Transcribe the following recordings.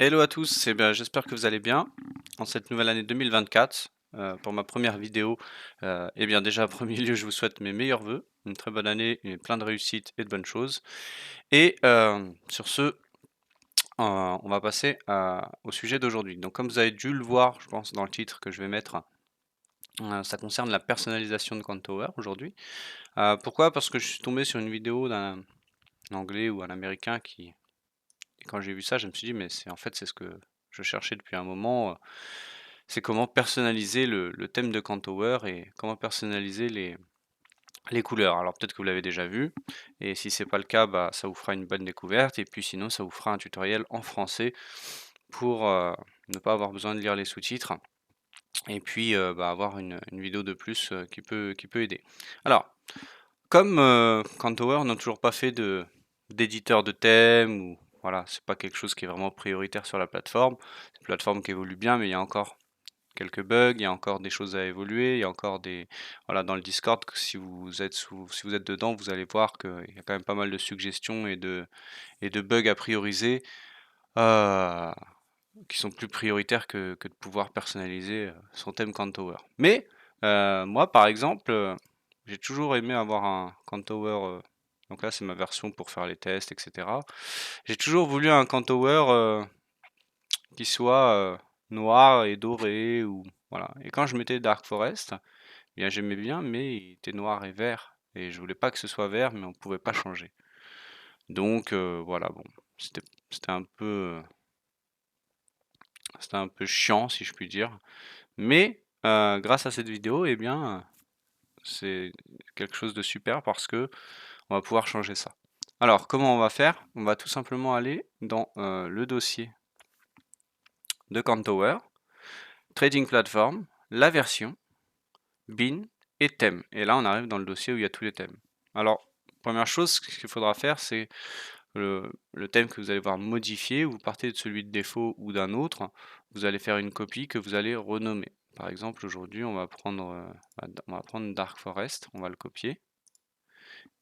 Hello à tous, j'espère que vous allez bien en cette nouvelle année 2024. Pour ma première vidéo, déjà, en premier lieu, je vous souhaite mes meilleurs vœux, une très bonne année et plein de réussites et de bonnes choses. Et sur ce, on va passer au sujet d'aujourd'hui. Donc, comme vous avez dû le voir, je pense, dans le titre que je vais mettre, ça concerne la personnalisation de Contour aujourd'hui. Pourquoi? Parce que je suis tombé sur une vidéo d'un Anglais ou un Américain et quand j'ai vu ça, je me suis dit, mais c'est ce que je cherchais depuis un moment. C'est comment personnaliser le thème de Cantower et comment personnaliser les couleurs. Alors peut-être que vous l'avez déjà vu, et si c'est pas le cas, bah, ça vous fera une bonne découverte, et puis sinon ça vous fera un tutoriel en français pour ne pas avoir besoin de lire les sous-titres, et puis bah, avoir une vidéo de plus qui peut aider. Alors, comme Cantower n'a toujours pas fait d'éditeur de thème, ou voilà, c'est pas quelque chose qui est vraiment prioritaire sur la plateforme. C'est une plateforme qui évolue bien, mais il y a encore quelques bugs, il y a encore des choses à évoluer, il y a encore voilà, dans le Discord, que si vous êtes dedans, vous allez voir qu'il y a quand même pas mal de suggestions et de bugs à prioriser, euh, qui sont plus prioritaires que de pouvoir personnaliser son thème Cantower. Mais moi, par exemple, j'ai toujours aimé avoir un Cantower. Donc là, c'est ma version pour faire les tests, etc. J'ai toujours voulu un Cantower qui soit noir et doré, ou voilà. Et quand je mettais Dark Forest, eh bien j'aimais bien, mais il était noir et vert. Et je voulais pas que ce soit vert, mais on pouvait pas changer. Donc voilà, bon, c'était c'était un peu c'était un peu chiant, si je puis dire. Mais grâce à cette vidéo, eh bien c'est quelque chose de super parce que on va pouvoir changer ça. Alors comment on va faire? On va tout simplement aller dans le dossier de Cantower, Trading Platform, la version, bin et thème. Et là, on arrive dans le dossier où il y a tous les thèmes. Alors, première chose, ce qu'il faudra faire, c'est le thème que vous allez voir modifier. Vous partez de celui de défaut ou d'un autre. Vous allez faire une copie que vous allez renommer. Par exemple, aujourd'hui, on va prendre Dark Forest. On va le copier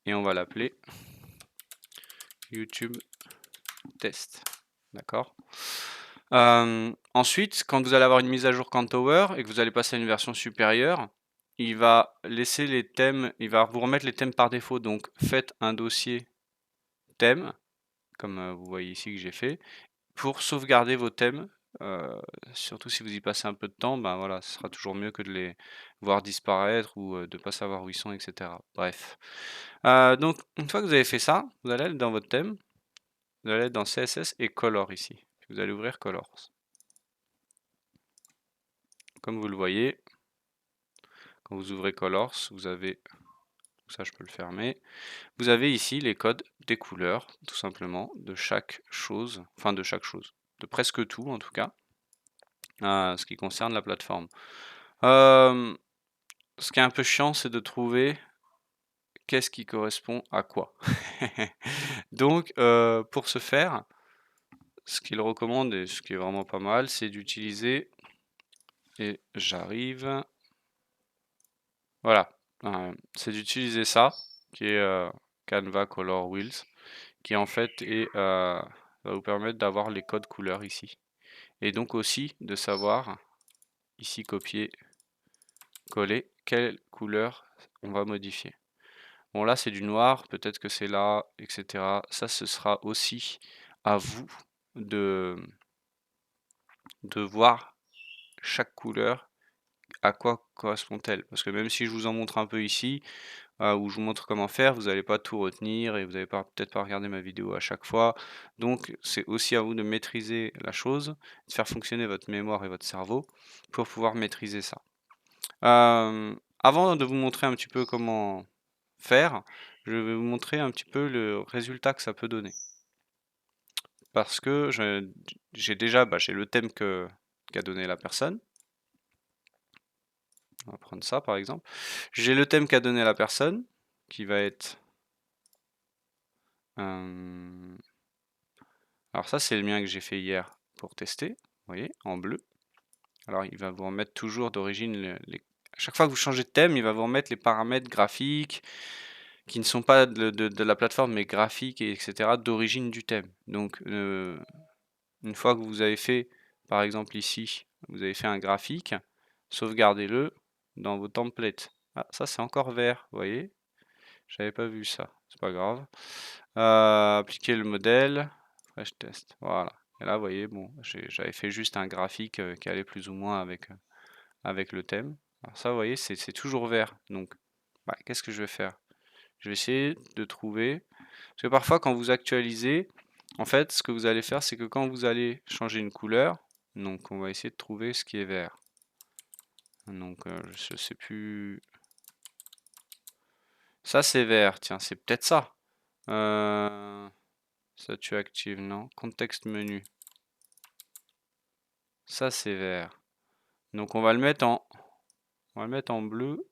et on va l'appeler YouTube Test. D'accord? Ensuite, quand vous allez avoir une mise à jour Cantower et que vous allez passer à une version supérieure, il va laisser les thèmes, il va vous remettre les thèmes par défaut. Donc faites un dossier thème, comme vous voyez ici que j'ai fait, pour sauvegarder vos thèmes. Surtout si vous y passez un peu de temps, ben voilà, ce sera toujours mieux que de les voir disparaître ou de pas savoir où ils sont, etc. Bref. Donc une fois que vous avez fait ça, vous allez aller dans votre thème, vous allez aller dans CSS et Color ici. Vous allez ouvrir Colors. Comme vous le voyez, quand vous ouvrez Colors, vous avez, ça je peux le fermer, vous avez ici les codes des couleurs, tout simplement, de chaque chose, enfin de chaque chose, de presque tout en tout cas, ce qui concerne la plateforme. Ce qui est un peu chiant, c'est de trouver qu'est-ce qui correspond à quoi. Donc, pour ce faire, ce qu'il recommande, et ce qui est vraiment pas mal, c'est d'utiliser, et j'arrive, voilà, c'est d'utiliser ça, qui est Canva Color Wheels, qui en fait va vous permettre d'avoir les codes couleurs ici. Et donc aussi de savoir, ici copier, coller, quelle couleur on va modifier. Bon là c'est du noir, peut-être que c'est là, etc. Ça ce sera aussi à vous de, de voir chaque couleur, à quoi correspond-elle. Parce que même si je vous en montre un peu ici, où je vous montre comment faire, vous n'allez pas tout retenir et vous n'allez peut-être pas regarder ma vidéo à chaque fois. Donc c'est aussi à vous de maîtriser la chose, de faire fonctionner votre mémoire et votre cerveau pour pouvoir maîtriser ça. Avant de vous montrer un petit peu comment faire, je vais vous montrer un petit peu le résultat que ça peut donner. Parce que j'ai déjà j'ai le thème qu'a donné la personne. On va prendre ça par exemple. J'ai le thème qu'a donné la personne, qui va être... alors ça c'est le mien que j'ai fait hier pour tester, vous voyez, en bleu. Alors il va vous remettre toujours d'origine à chaque fois que vous changez de thème, il va vous remettre les paramètres graphiques qui ne sont pas de la plateforme, mais graphiques, etc., d'origine du thème. Donc une fois que vous avez fait, par exemple ici, vous avez fait un graphique, sauvegardez-le dans vos templates. Ah, ça c'est encore vert, vous voyez? J'avais pas vu ça, c'est pas grave. Appliquer le modèle, fresh test, voilà. Et là, vous voyez, bon, j'avais fait juste un graphique qui allait plus ou moins avec le thème. Alors ça, vous voyez, c'est toujours vert. Donc, bah, qu'est-ce que je vais faire? Je vais essayer de trouver. Parce que parfois, quand vous actualisez, en fait, ce que vous allez faire, c'est que quand vous allez changer une couleur, donc on va essayer de trouver ce qui est vert. Donc, je sais plus. Ça, c'est vert. Tiens, c'est peut-être ça. Ça, tu actives, non? Contexte menu. Ça, c'est vert. Donc, on va le mettre en bleu,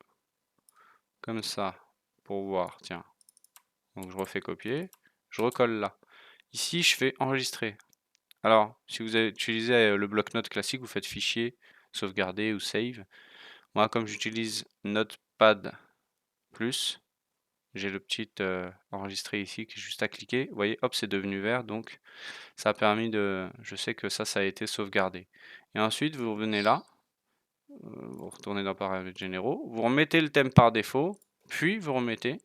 comme ça, pour voir. Tiens. Donc, je refais copier. Je recolle là. Ici, je fais enregistrer. Alors, si vous avez utilisé le bloc-notes classique, vous faites fichier, sauvegarder ou save. Moi, comme j'utilise Notepad+, j'ai le petit enregistré ici qui est juste à cliquer. Vous voyez, hop, c'est devenu vert. Donc, ça a permis de... Je sais que ça a été sauvegardé. Et ensuite, vous revenez là. Vous retournez dans paramètres généraux. Vous remettez le thème par défaut. Puis, vous remettez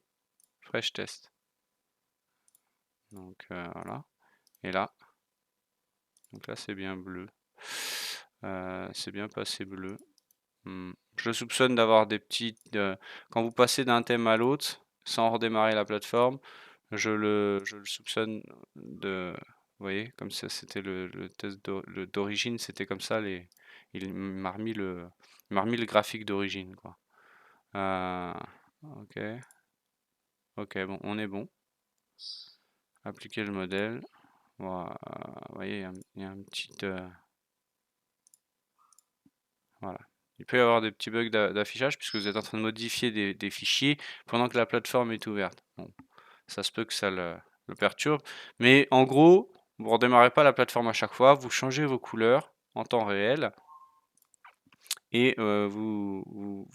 fresh test. Donc, voilà. Et là, donc là, c'est bien bleu. C'est bien passé bleu. Je soupçonne d'avoir des petites... quand vous passez d'un thème à l'autre, sans redémarrer la plateforme, je le soupçonne de... Vous voyez, comme ça c'était le test d'origine, c'était comme ça, il m'a remis le graphique d'origine, quoi. Ok. Ok, bon, on est bon. Appliquer le modèle. Voilà, vous voyez, il y a un petit... voilà. Il peut y avoir des petits bugs d'affichage puisque vous êtes en train de modifier des fichiers pendant que la plateforme est ouverte. Bon, ça se peut que ça le perturbe. Mais en gros, vous ne redémarrez pas la plateforme à chaque fois, vous changez vos couleurs en temps réel et vous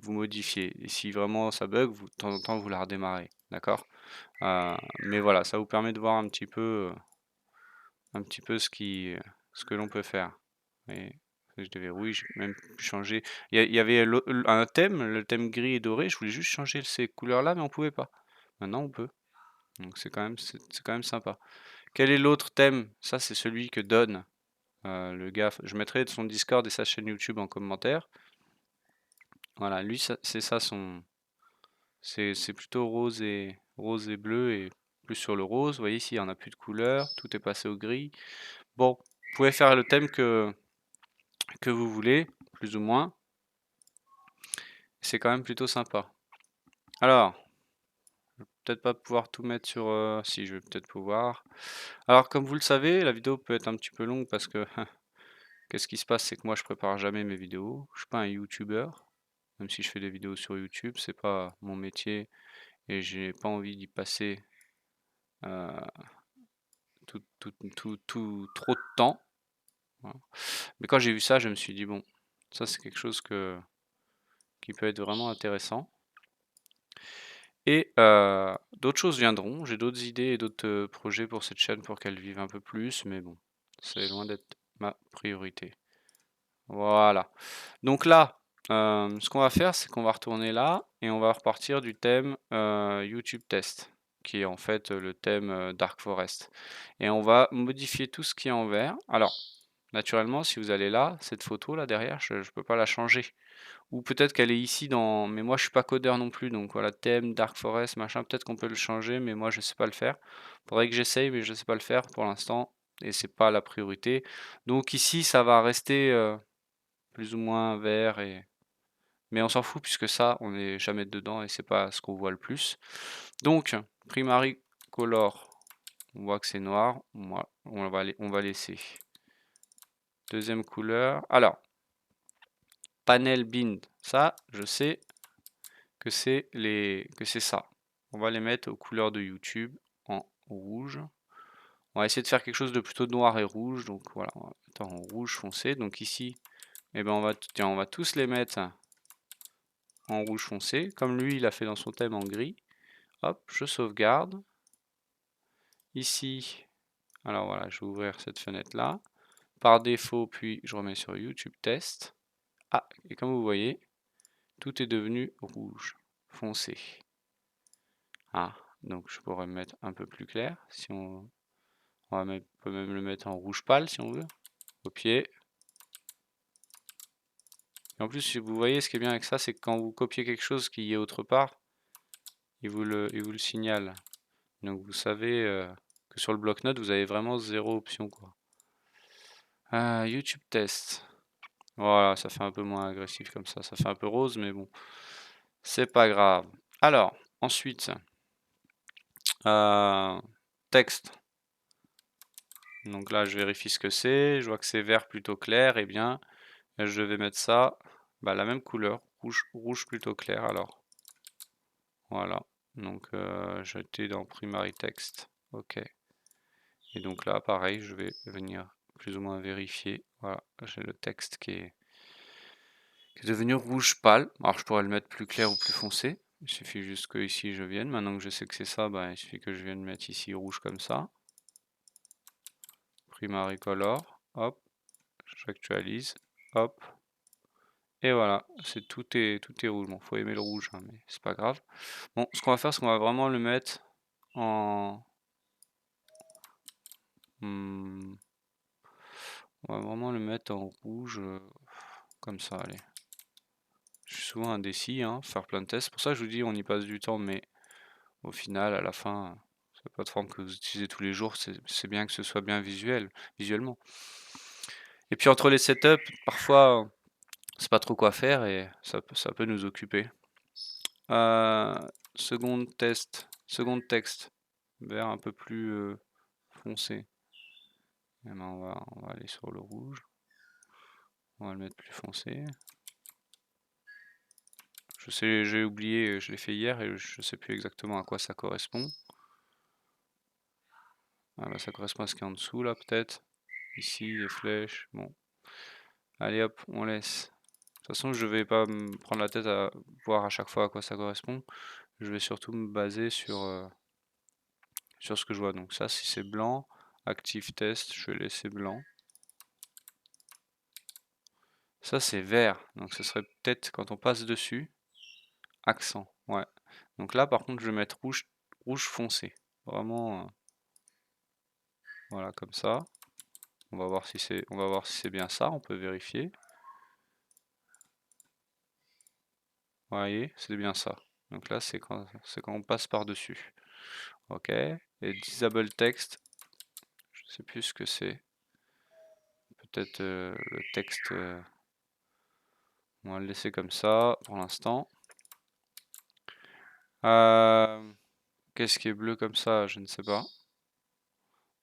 modifiez. Et si vraiment ça bug, de temps en temps, vous la redémarrez. D'accord? Mais voilà, ça vous permet de voir un petit peu ce que l'on peut faire. Et je devais, oui, j'ai même changé. Il y avait un thème, le thème gris et doré. Je voulais juste changer ces couleurs-là, mais on pouvait pas. Maintenant, on peut. Donc c'est quand même sympa. Quel est l'autre thème? Ça, c'est celui que donne le gars. Je mettrai de son Discord et sa chaîne YouTube en commentaire. Voilà, lui, c'est ça son. C'est plutôt rose et bleu et plus sur le rose. Vous voyez ici, il n'y en a plus de couleur. Tout est passé au gris. Bon, vous pouvez faire le thème que vous voulez, plus ou moins. C'est quand même plutôt sympa. Alors, je vais peut-être pas pouvoir tout mettre sur... si, je vais peut-être pouvoir. Alors, comme vous le savez, la vidéo peut être un petit peu longue parce que... qu'est-ce qui se passe, c'est que moi, je prépare jamais mes vidéos. Je suis pas un YouTuber. Même si je fais des vidéos sur YouTube, c'est pas mon métier. Et j'ai pas envie d'y passer euh, trop de temps. Voilà. Mais quand j'ai vu ça, je me suis dit, bon, ça c'est quelque chose qui peut être vraiment intéressant. Et d'autres choses viendront. J'ai d'autres idées et d'autres projets pour cette chaîne pour qu'elle vive un peu plus, mais bon, c'est loin d'être ma priorité. Voilà. Donc là, ce qu'on va faire, c'est qu'on va retourner là et on va repartir du thème YouTube Test, qui est en fait le thème Dark Forest. Et on va modifier tout ce qui est en vert. Alors, naturellement, si vous allez là, cette photo là derrière, je ne peux pas la changer. Ou peut-être qu'elle est ici dans... Mais moi, je suis pas codeur non plus, donc voilà, thème, Dark Forest, machin, peut-être qu'on peut le changer, mais moi, je sais pas le faire. Faudrait que j'essaye, mais je sais pas le faire pour l'instant, et c'est pas la priorité. Donc ici, ça va rester plus ou moins vert, mais on s'en fout, puisque ça, on n'est jamais dedans, et c'est pas ce qu'on voit le plus. Donc, Primary Color, on voit que c'est noir, on va laisser. Deuxième couleur, alors, Panel Bind, ça, je sais que c'est ça. On va les mettre aux couleurs de YouTube en rouge. On va essayer de faire quelque chose de plutôt noir et rouge. Donc voilà, on va mettre en rouge foncé. Donc ici, eh ben on va tous les mettre en rouge foncé. Comme lui, il a fait dans son thème en gris. Hop, je sauvegarde. Ici, Alors voilà, je vais ouvrir cette fenêtre-là. Par défaut, puis je remets sur YouTube Test. Ah, et comme vous voyez, tout est devenu rouge foncé. Ah, donc je pourrais me mettre un peu plus clair. Si on peut même le mettre en rouge pâle si on veut. Copier. Et en plus, si vous voyez, ce qui est bien avec ça, c'est que quand vous copiez quelque chose qui est autre part, il vous le signale. Donc vous savez que sur le bloc-notes, vous avez vraiment 0 option, quoi. YouTube Test. Voilà, ça fait un peu moins agressif comme ça. Ça fait un peu rose, mais bon, c'est pas grave. Alors, ensuite, texte. Donc là, je vérifie ce que c'est. Je vois que c'est vert plutôt clair. Eh bien, je vais mettre ça, la même couleur, rouge plutôt clair. Alors, voilà. Donc, j'étais dans Primary Text. OK. Et donc là, pareil, je vais venir plus ou moins vérifier. Voilà, j'ai le texte qui est devenu rouge pâle. Alors, je pourrais le mettre plus clair ou plus foncé. Il suffit juste que ici je vienne. Maintenant que je sais que c'est ça, il suffit que je vienne mettre ici rouge comme ça. Primary color, hop, j'actualise, hop, et voilà, tout est rouge. Bon, faut aimer le rouge, hein, mais c'est pas grave. Bon, ce qu'on va faire, c'est qu'on va vraiment le mettre en, on va vraiment le mettre en rouge, comme ça, allez. Je suis souvent indécis, hein, faire plein de tests. C'est pour ça que je vous dis, on y passe du temps, mais au final, à la fin, cette plateforme que vous utilisez tous les jours, c'est bien que ce soit bien visuellement. Et puis entre les setups, parfois, c'est pas trop quoi faire et ça peut nous occuper. Second texte, vert un peu plus foncé. Et on va aller sur le rouge. On va le mettre plus foncé. Je sais, j'ai oublié, je l'ai fait hier et je sais plus exactement à quoi ça correspond. Ça correspond à ce qui est en dessous là peut-être. Ici les flèches. Bon. Allez hop, on laisse. De toute façon, je vais pas me prendre la tête à voir à chaque fois à quoi ça correspond. Je vais surtout me baser sur ce que je vois. Donc ça, si c'est blanc, active test, je vais laisser blanc. Ça, c'est vert. Donc ce serait peut-être quand on passe dessus, accent. Ouais. Donc là, par contre, je vais mettre rouge foncé. Vraiment, voilà, comme ça. On va voir si c'est bien ça. On peut vérifier. Vous voyez, c'est bien ça. Donc là, c'est quand on passe par-dessus. Ok. Et disable text, je sais plus ce que c'est. Peut-être le texte. On va le laisser comme ça pour l'instant. Qu'est-ce qui est bleu comme ça? Je ne sais pas.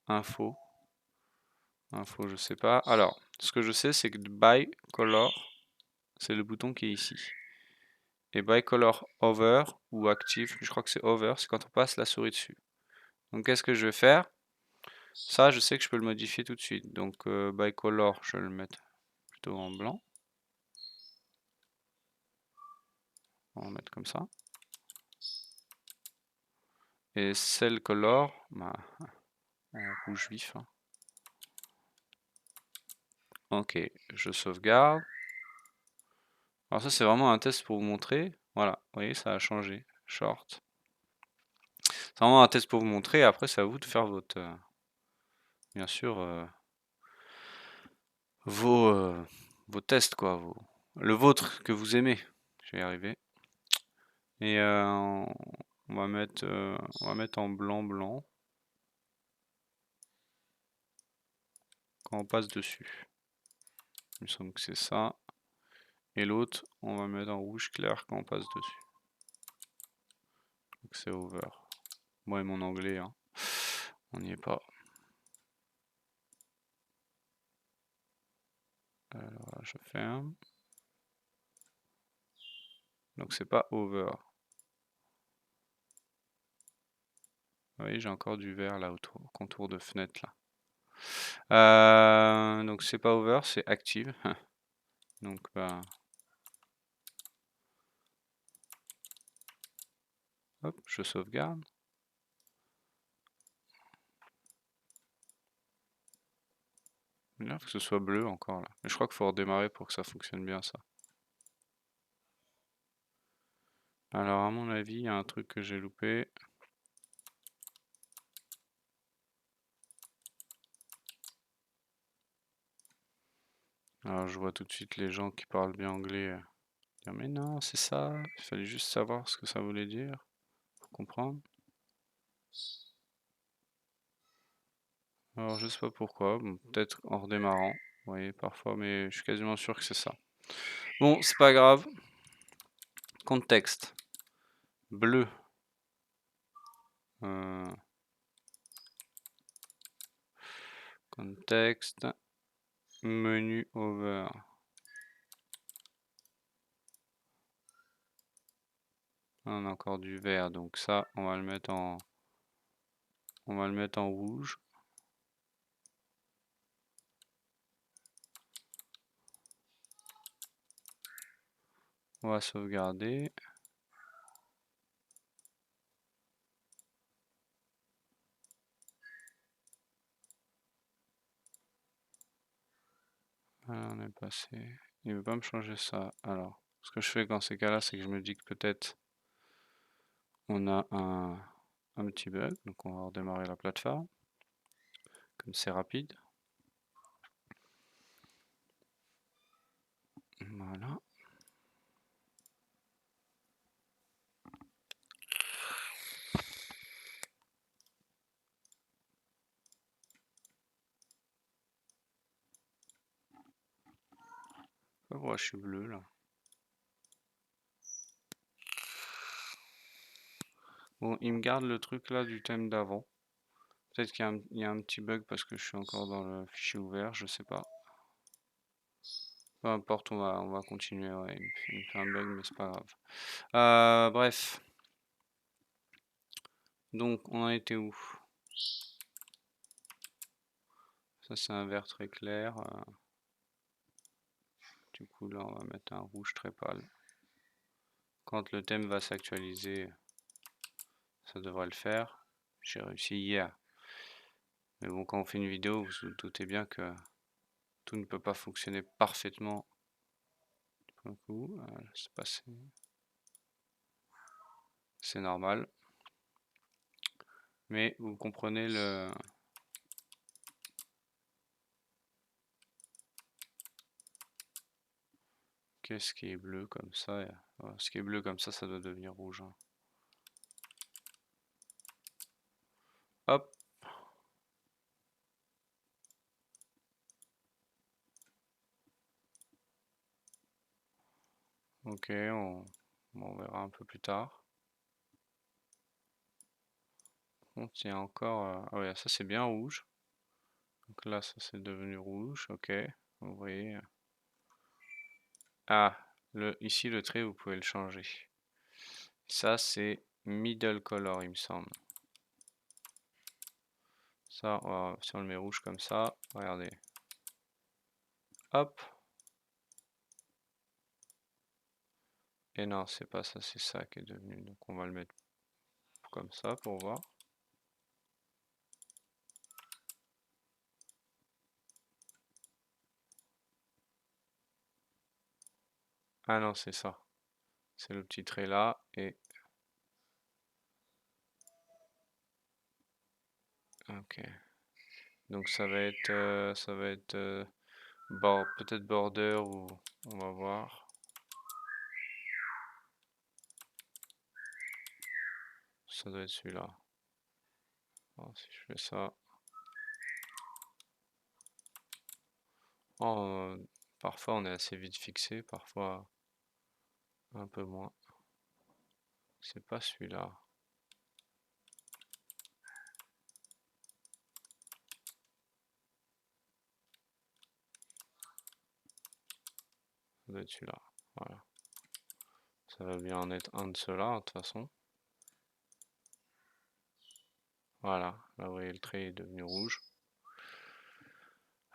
Info, je sais pas. Alors, ce que je sais, c'est que by color, c'est le bouton qui est ici. Et by color over ou active, je crois que c'est over, c'est quand on passe la souris dessus. Donc, qu'est-ce que je vais faire? Ça, je sais que je peux le modifier tout de suite. Donc, by color, je vais le mettre plutôt en blanc. On va le mettre comme ça. Et cell color, en rouge vif. Hein. Ok, je sauvegarde. Alors ça, c'est vraiment un test pour vous montrer. Voilà, vous voyez, ça a changé. Short. C'est vraiment un test pour vous montrer. Après, c'est à vous de faire votre, bien sûr, vos tests, quoi. Le vôtre que vous aimez. Je vais y arriver. Et on va mettre en blanc. Quand on passe dessus. Il me semble que c'est ça. Et l'autre, on va mettre en rouge clair quand on passe dessus. Donc c'est over. Moi et mon anglais, hein. On n'y est pas. Alors, je ferme. Donc c'est pas over. Vous voyez, j'ai encore du vert là autour, au contour de fenêtre là. Donc c'est pas over, c'est active. Donc hop, je sauvegarde. Il faut que ce soit bleu encore là. Mais je crois qu'il faut redémarrer pour que ça fonctionne bien ça. Alors à mon avis, il y a un truc que j'ai loupé. Alors je vois tout de suite les gens qui parlent bien anglais dire mais non, c'est ça, il fallait juste savoir ce que ça voulait dire pour comprendre. Alors je sais pas pourquoi, bon, peut-être en redémarrant, vous voyez parfois, mais je suis quasiment sûr que c'est ça. Bon, c'est pas grave. Contexte. Bleu. Contexte. Menu over. On a encore du vert, donc ça, on va le mettre en rouge. On va sauvegarder. Voilà, on est passé. Il veut pas me changer ça. Alors, ce que je fais dans ces cas-là, c'est que je me dis que peut-être on a un petit bug. Donc on va redémarrer la plateforme. Comme c'est rapide. Voilà. Pourquoi je suis bleu là? Bon, il me garde le truc là du thème d'avant. Peut-être qu'il y a un petit bug parce que je suis encore dans le fichier ouvert, je sais pas. Peu importe, on va continuer. Ouais, il me fait un bug, mais c'est pas grave. Bref. Donc, on en était où? Ça, c'est un vert très clair. Du coup, là, on va mettre un rouge très pâle. Quand le thème va s'actualiser, ça devrait le faire. J'ai réussi hier. Mais bon, quand on fait une vidéo, vous vous doutez bien que tout ne peut pas fonctionner parfaitement. Du coup, c'est passé. C'est normal. Mais vous comprenez le... Qu'est-ce qui est bleu comme ça? Ce qui est bleu comme ça doit devenir rouge, hein. Hop. Ok, on verra un peu plus tard. On tient encore... Ah ouais, ça c'est bien rouge. Donc là, ça c'est devenu rouge. Ok, vous voyez. Ah, ici le trait, vous pouvez le changer. Ça c'est middle color, il me semble. Ça, si on le met rouge comme ça, regardez. Hop. Et non, c'est pas ça, c'est ça qui est devenu. Donc on va le mettre comme ça pour voir. Ah non, c'est ça. C'est le petit trait là et... Ok. Donc ça va être peut-être border ou on va voir. Ça doit être celui-là. Si je fais ça. Parfois on est assez vite fixé, parfois un peu moins. C'est pas celui-là. Ça doit être celui-là. Voilà. Ça va bien en être un de ceux-là, de toute façon. Voilà. Là, vous voyez, le trait est devenu rouge.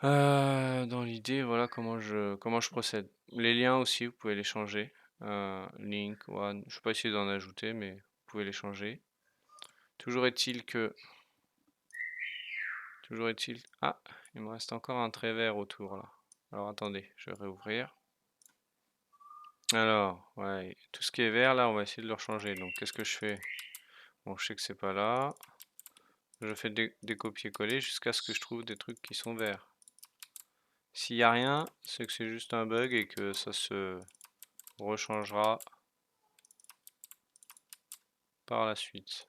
Dans l'idée, voilà comment je procède. Les liens aussi, vous pouvez les changer. Link, one, je ne vais pas essayer d'en ajouter, mais vous pouvez les changer. Toujours est-il que... Ah, Il me reste encore un trait vert autour là. Alors attendez, je vais réouvrir. Alors, ouais, tout ce qui est vert là, on va essayer de le changer. Donc qu'est-ce que je fais? Bon, je sais que c'est pas là. Je fais des copier-coller jusqu'à ce que je trouve des trucs qui sont verts. S'il n'y a rien, c'est que c'est juste un bug et que ça se rechangera par la suite.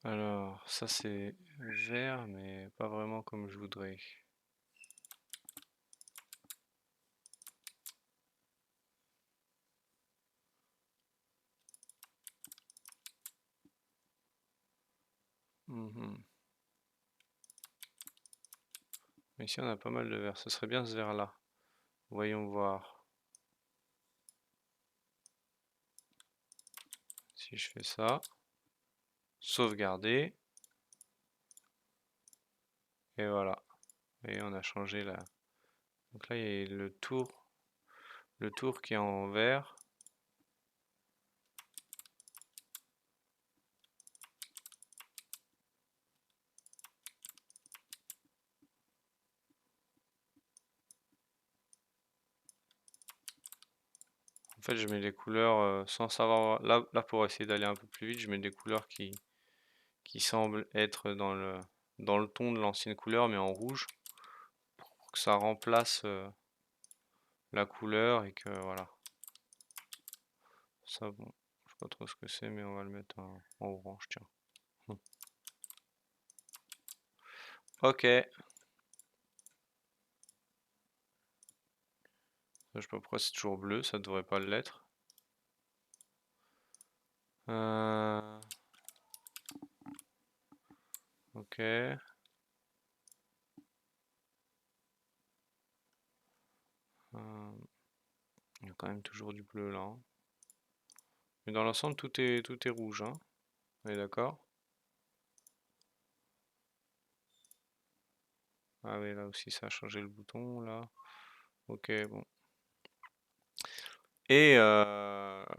Alors, ça c'est vert, mais pas vraiment comme je voudrais. Mhm. Mais ici on a pas mal de vert. Ce serait bien ce vert-là. Voyons voir. Si je fais ça, sauvegarder, et voilà. Et on a changé là. Donc là, il y a le tour qui est en vert. En fait, je mets des couleurs sans savoir. Là, pour essayer d'aller un peu plus vite, je mets des couleurs qui semblent être dans le ton de l'ancienne couleur, mais en rouge, pour que ça remplace la couleur et que voilà. Ça, bon, je sais pas trop ce que c'est, mais on va le mettre en orange, tiens. Ok. Je sais pas pourquoi c'est toujours bleu, ça devrait pas l'être. Ok. Il y a quand même toujours du bleu là, hein. Mais dans l'ensemble, tout est rouge, hein. On est d'accord? Ah oui, là aussi ça a changé le bouton, là. Ok, bon. Et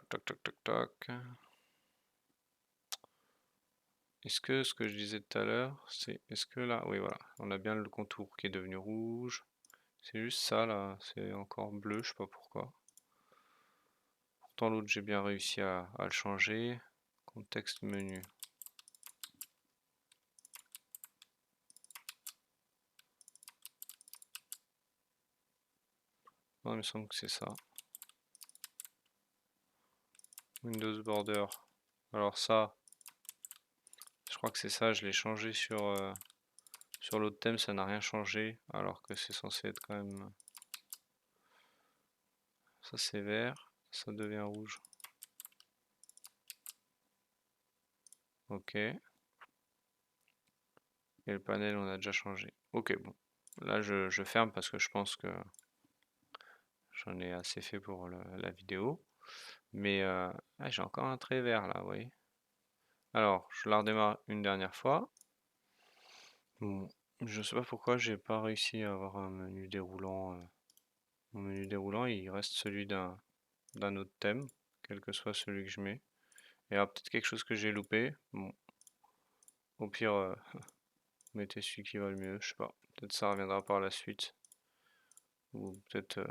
toc toc toc toc. Est-ce que ce que je disais tout à l'heure, est-ce que là, oui voilà, on a bien le contour qui est devenu rouge. C'est juste ça là, c'est encore bleu, je sais pas pourquoi. Pourtant l'autre j'ai bien réussi à le changer. Contexte menu. Non, il me semble que c'est ça. Windows Border. Alors ça, je crois que c'est ça, je l'ai changé sur l'autre thème, ça n'a rien changé, alors que c'est censé être quand même... Ça c'est vert, ça devient rouge. Ok. Et le panel, on a déjà changé. Ok, bon. Là, je ferme parce que je pense que j'en ai assez fait pour la vidéo. Mais j'ai encore un trait vert là, vous voyez. Alors, je la redémarre une dernière fois. Bon, je sais pas pourquoi j'ai pas réussi à avoir un menu déroulant. Mon menu déroulant, il reste celui d'un autre thème, quel que soit celui que je mets. Et alors peut-être quelque chose que j'ai loupé. Bon, au pire, mettez celui qui va le mieux, je sais pas. Peut-être ça reviendra par la suite. Ou peut-être,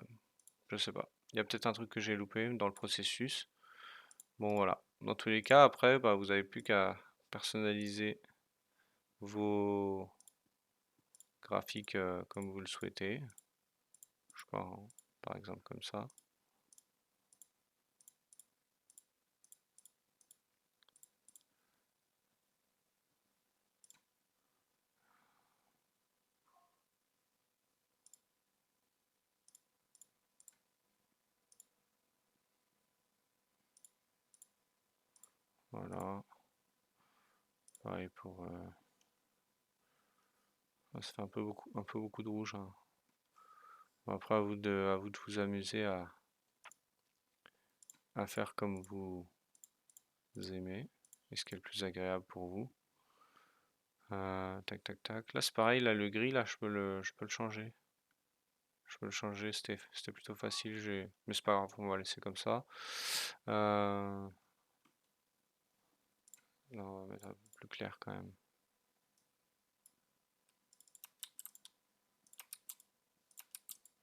je sais pas. Il y a peut-être un truc que j'ai loupé dans le processus. Bon voilà. Dans tous les cas, après, bah, vous avez plus qu'à personnaliser vos graphiques comme vous le souhaitez. Je sais pas, hein, par exemple comme ça. Voilà. Pareil pour... ça fait un peu beaucoup de rouge, hein. Bon, après, à vous de vous amuser à faire comme vous aimez et ce qui est le plus agréable pour vous. Tac tac tac. Là c'est pareil, là le gris là je peux le changer. Je peux le changer, c'était plutôt facile, mais c'est pas grave, on va laisser comme ça. Là, on va mettre un peu plus clair quand même.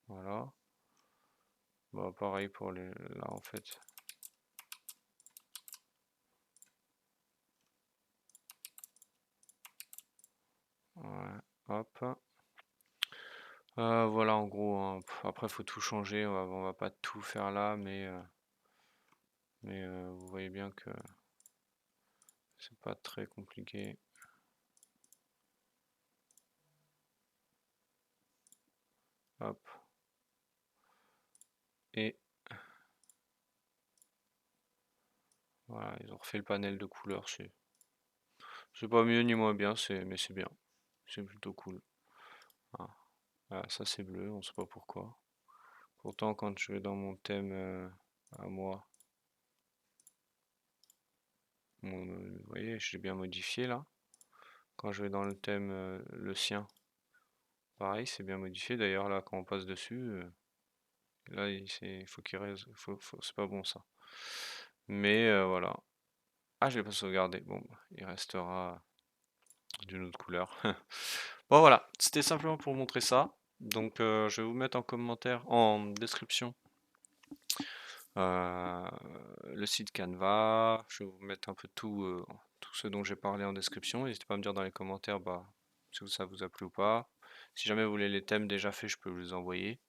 Voilà. Bon, pareil pour les là en fait. Ouais, hop. Voilà en gros, hein. Après faut tout changer, on va pas tout faire là, mais vous voyez bien que c'est pas très compliqué. Hop. Et voilà, ils ont refait le panel de couleurs, c'est pas mieux ni moins bien, mais c'est bien. C'est plutôt cool. Ah. Voilà, ça c'est bleu, on sait pas pourquoi. Pourtant quand je vais dans mon thème à moi, vous voyez, j'ai bien modifié là. Quand je vais dans le thème le sien, pareil, c'est bien modifié. D'ailleurs là, quand on passe dessus, là il faut qu'il reste, c'est pas bon ça. Mais voilà. Ah, je l'ai pas sauvegardé. Bon, bah, il restera d'une autre couleur. Bon voilà, c'était simplement pour montrer ça. Donc je vais vous mettre en commentaire, en description, euh, le site Canva. Je vais vous mettre un peu tout ce dont j'ai parlé en description. N'hésitez pas à me dire dans les commentaires si ça vous a plu ou pas. Si jamais vous voulez les thèmes déjà faits, je peux vous les envoyer.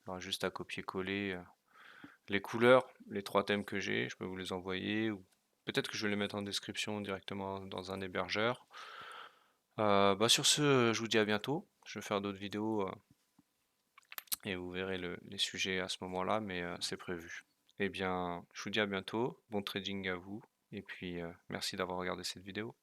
Il y aura juste à copier-coller les couleurs, les 3 thèmes que j'ai, je peux vous les envoyer. Ou peut-être que je vais les mettre en description directement dans un hébergeur. Sur ce, je vous dis à bientôt. Je vais faire d'autres vidéos et vous verrez les sujets à ce moment-là, mais c'est prévu. Eh bien, je vous dis à bientôt. Bon trading à vous. Et puis, merci d'avoir regardé cette vidéo.